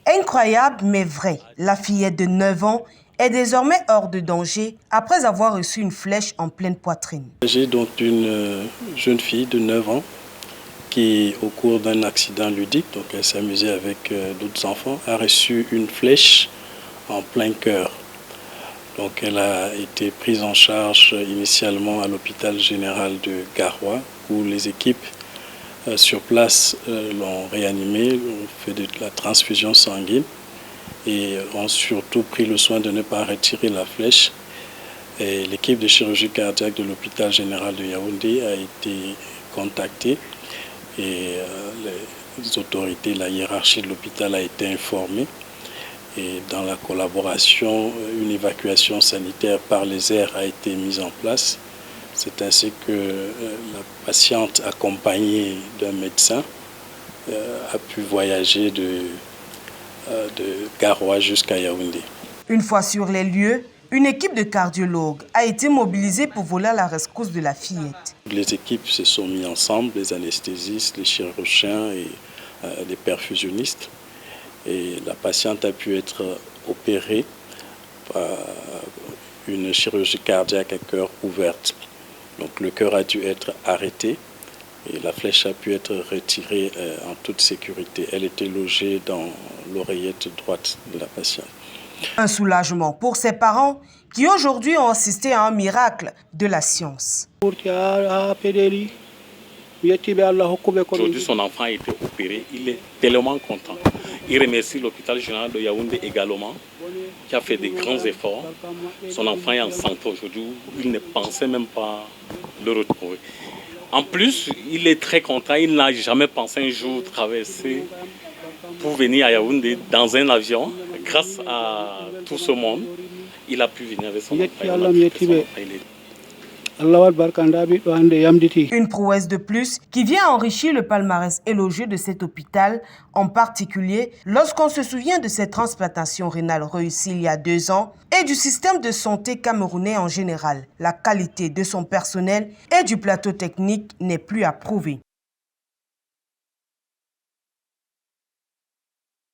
Incroyable mais vrai, la fillette de 9 ans est désormais hors de danger après avoir reçu une flèche en pleine poitrine. J'ai donc une jeune fille de 9 ans qui, au cours d'un accident ludique, donc elle s'amusait avec d'autres enfants, a reçu une flèche en plein cœur. Donc elle a été prise en charge initialement à l'hôpital général de Garoua, où les équipes sur place l'ont réanimée, ont fait de la transfusion sanguine et ont surtout pris le soin de ne pas retirer la flèche. Et l'équipe de chirurgie cardiaque de l'hôpital général de Yaoundé a été contactée et les autorités, la hiérarchie de l'hôpital a été informée. Et dans la collaboration, une évacuation sanitaire par les airs a été mise en place. C'est ainsi que la patiente, accompagnée d'un médecin, a pu voyager de Garoua jusqu'à Yaoundé. Une fois sur les lieux, une équipe de cardiologues a été mobilisée pour voler à la rescousse de la fillette. Les équipes se sont mises ensemble, les anesthésistes, les chirurgiens et les perfusionnistes. Et la patiente a pu être opérée par une chirurgie cardiaque à cœur ouverte. Donc le cœur a dû être arrêté et la flèche a pu être retirée en toute sécurité. Elle était logée dans l'oreillette droite de la patiente. Un soulagement pour ses parents qui aujourd'hui ont assisté à un miracle de la science. Aujourd'hui, son enfant a été opéré. Il est tellement content. Il remercie l'hôpital général de Yaoundé également, qui a fait des grands efforts. Son enfant est en santé aujourd'hui. Il ne pensait même pas le retrouver. En plus, il est très content. Il n'a jamais pensé un jour traverser pour venir à Yaoundé dans un avion. Grâce à tout ce monde, il a pu venir avec son enfant. Une prouesse de plus qui vient enrichir le palmarès élogieux de cet hôpital, en particulier lorsqu'on se souvient de cette transplantation rénale réussie il y a 2 ans et du système de santé camerounais en général. La qualité de son personnel et du plateau technique n'est plus à prouver.